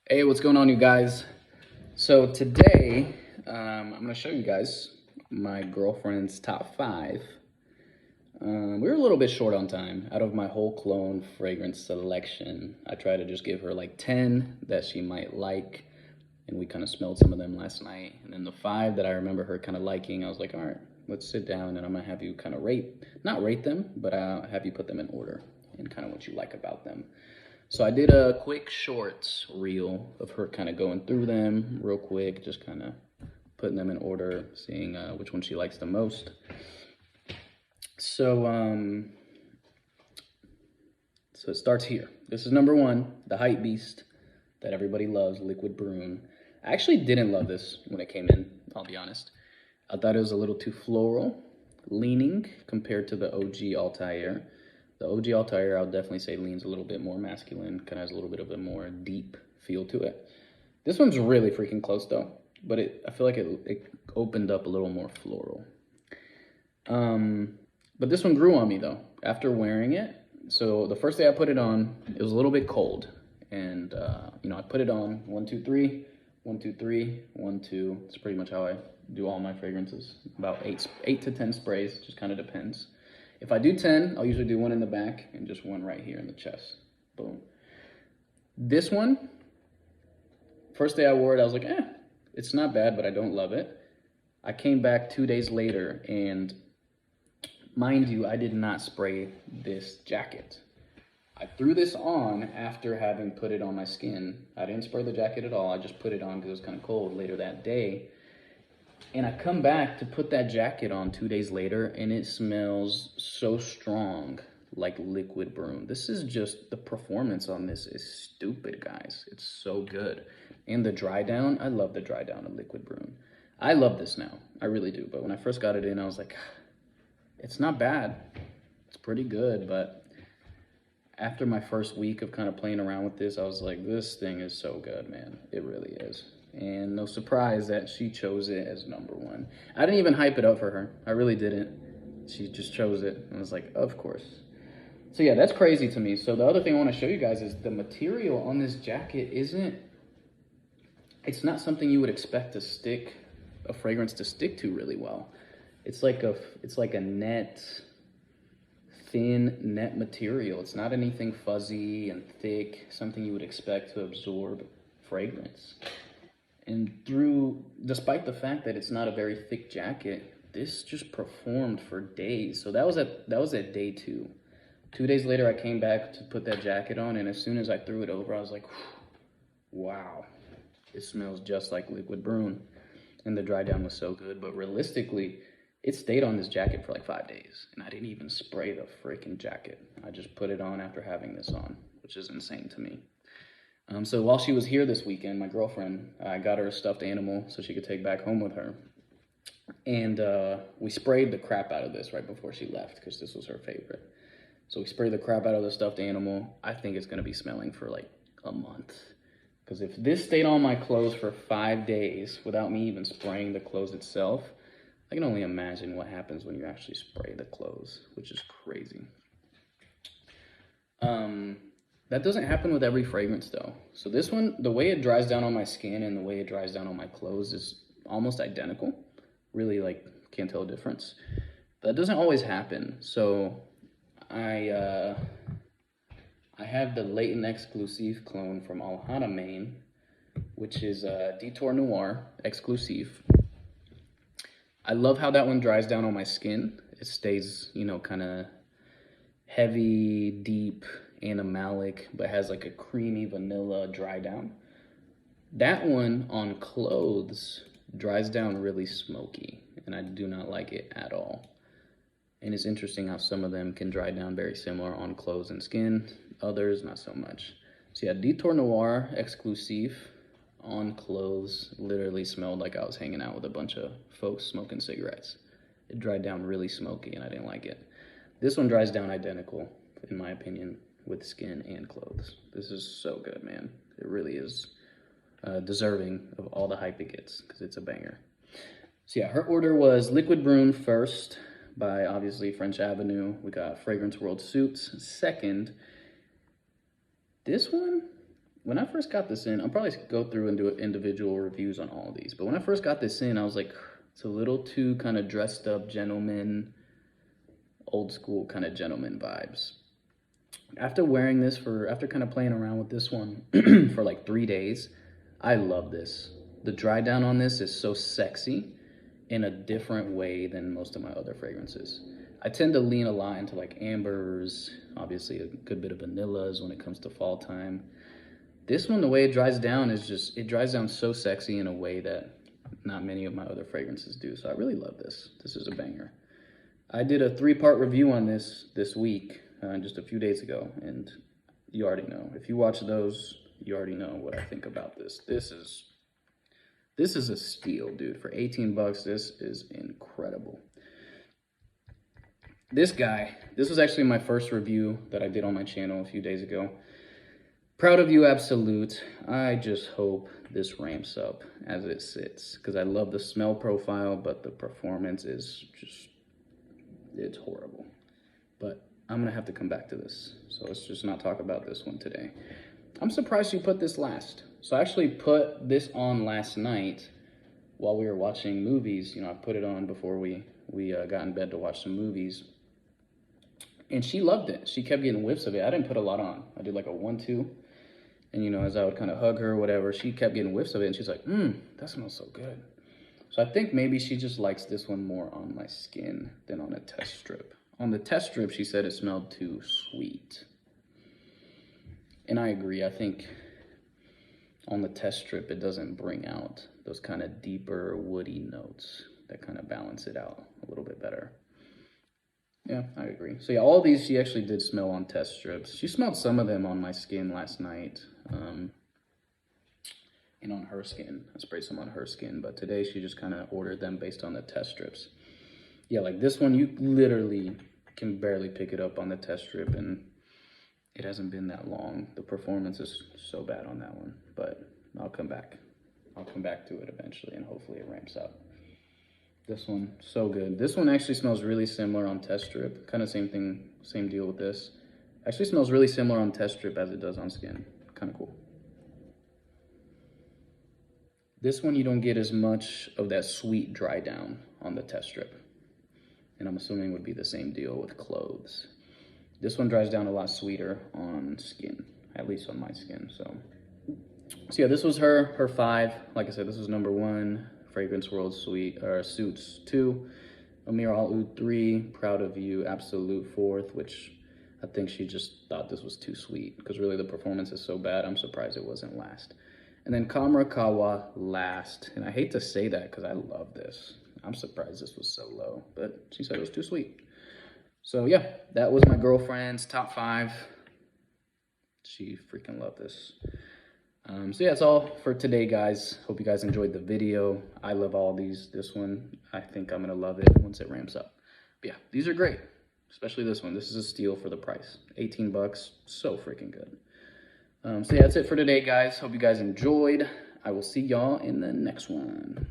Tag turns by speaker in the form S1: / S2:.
S1: Hey, what's going on, you guys? So today, I'm gonna show you guys my girlfriend's top 5. We were a little bit short on time. Out of my whole cologne fragrance selection, I tried to just give her like 10 that she might like, and we kind of smelled some of them last night. And then the 5 that I remember her kind of liking, I was like, all right, let's sit down and I'm gonna have you kind of not rate them, but I'll have you put them in order and kind of what you like about them. So I did a quick shorts reel of her kind of going through them real quick, just kind of putting them in order, seeing which one she likes the most. So it starts here. This is number 1, the hype beast that everybody loves, Liquid Broom. I actually didn't love this when it came in, I'll be honest. I thought it was a little too floral leaning compared to the OG Altair. The OG Altair, I would definitely say, leans a little bit more masculine, kind of has a little bit of a more deep feel to it. This one's really freaking close though, but I feel like it opened up a little more floral. But this one grew on me though, after wearing it. So the first day I put it on, it was a little bit cold. And, I put it on 1, 2, 3, 1, 2, 3, 1, 2. It's pretty much how I do all my fragrances. About 8 to 10 sprays, just kind of depends. If I do 10, I'll usually do 1 in the back and just 1 right here in the chest. Boom. This one, first day I wore it, I was like, it's not bad, but I don't love it. I came back 2 days later, and mind you, I did not spray this jacket. I threw this on after having put it on my skin. I didn't spray the jacket at all. I just put it on because it was kind of cold later that day. And I come back to put that jacket on 2 days later, and it smells so strong, like Liquid Broom. This is just, the performance on this is stupid, guys. It's so good. And the dry down, I love the dry down of Liquid Broom. I love this now, I really do. But when I first got it in, I was like, it's not bad. It's pretty good, but after my first week of kind of playing around with this, I was like, this thing is so good, man. It really is. And no surprise that she chose it as number 1. I didn't even hype it up for her. I really didn't. She just chose it. And I was like, of course. So yeah, that's crazy to me. So the other thing I want to show you guys is the material on this jacket it's not something you would expect a fragrance to stick to really well. It's like a thin net material. It's not anything fuzzy and thick, something you would expect to absorb fragrance. And despite the fact that it's not a very thick jacket, this just performed for days. So that was at day 2. 2 days later, I came back to put that jacket on, and as soon as I threw it over, I was like, wow, it smells just like Liquid Broom. And the dry down was so good, but realistically, it stayed on this jacket for like 5 days, and I didn't even spray the freaking jacket. I just put it on after having this on, which is insane to me. So while she was here this weekend, my girlfriend, I got her a stuffed animal so she could take back home with her. And we sprayed the crap out of this right before she left because this was her favorite. So we sprayed the crap out of the stuffed animal. I think it's going to be smelling for like a month. Because if this stayed on my clothes for 5 days without me even spraying the clothes itself, I can only imagine what happens when you actually spray the clothes, which is crazy. That doesn't happen with every fragrance though. So this one, the way it dries down on my skin and the way it dries down on my clothes is almost identical. Really, like, can't tell a difference. But that doesn't always happen. So I have the Latent Exclusive clone from Alhana, Maine, which is Detour Noir Exclusive. I love how that one dries down on my skin. It stays, kind of heavy, deep, animalic, but has like a creamy vanilla dry down. That one on clothes dries down really smoky, and I do not like it at all. And it's interesting how some of them can dry down very similar on clothes and skin, others not so much. So yeah, Detour Noir Exclusive on clothes literally smelled like I was hanging out with a bunch of folks smoking cigarettes. It dried down really smoky and I didn't like it. This one dries down identical, in my opinion, with skin and clothes. This is so good, man. It really is deserving of all the hype it gets because it's a banger. So yeah, her order was Liquid Broom first by obviously French Avenue. We got Fragrance World Suits second. This one when I first got this in, I'll probably go through and do individual reviews on all of these. But when I first got this in, I was like, it's a little too kind of dressed up gentleman, old school kind of gentleman vibes. After wearing this after kind of playing around with this one for like 3 days, I love this. The dry down on this is so sexy in a different way than most of my other fragrances. I tend to lean a lot into like ambers, obviously a good bit of vanillas when it comes to fall time. This one, the way it dries down is just, it dries down so sexy in a way that not many of my other fragrances do. So I really love this. This is a banger. I did a 3-part review on this week, just a few days ago, and you already know. If you watch those, you already know what I think about this. This is a steal, dude. For 18 bucks, this is incredible. This was actually my first review that I did on my channel a few days ago. Proud of you, Absolute. I just hope this ramps up as it sits, because I love the smell profile, but the performance is just, it's horrible. But I'm gonna have to come back to this, so let's just not talk about this one today. I'm surprised you put this last. So I actually put this on last night while we were watching movies. You know, I put it on before we got in bed to watch some movies. And she loved it. She kept getting whiffs of it. I didn't put a lot on. I did like a 1-2. And, you know, as I would kind of hug her or whatever, she kept getting whiffs of it. And she's like, that smells so good. So I think maybe she just likes this one more on my skin than on a test strip. On the test strip, she said it smelled too sweet. And I agree. I think on the test strip, it doesn't bring out those kind of deeper woody notes that kind of balance it out a little bit better. Yeah, I agree. So yeah, all these she actually did smell on test strips. She smelled some of them on my skin last night. And on her skin. I sprayed some on her skin, but today she just kind of ordered them based on the test strips. Yeah, like this one, you literally can barely pick it up on the test strip, and it hasn't been that long. The performance is so bad on that one, but I'll come back. I'll come back to it eventually, and hopefully it ramps up. This one, so good. This one actually smells really similar on test strip. Kind of same thing, same deal with this. Actually smells really similar on test strip as it does on skin. Kind of cool. This one, you don't get as much of that sweet dry down on the test strip. And I'm assuming would be the same deal with clothes. This one dries down a lot sweeter on skin, at least on my skin. So yeah, this was her 5. Like I said, this was number 1. Fragrance World Suits 2. Amir Al Oud 3. Proud of You Absolute 4th, which I think she just thought this was too sweet, because really the performance is so bad, I'm surprised it wasn't last. And then Kamra Kawa last. And I hate to say that because I love this. I'm surprised this was so low, but she said it was too sweet. So yeah, that was my girlfriend's top 5. She freaking loved this. So yeah, that's all for today, guys. Hope you guys enjoyed the video. I love all these. This one, I think I'm gonna love it once it ramps up. But yeah, these are great, especially this one. This is a steal for the price. 18 bucks, so freaking good. So yeah, that's it for today, guys. Hope you guys enjoyed. I will see y'all in the next one.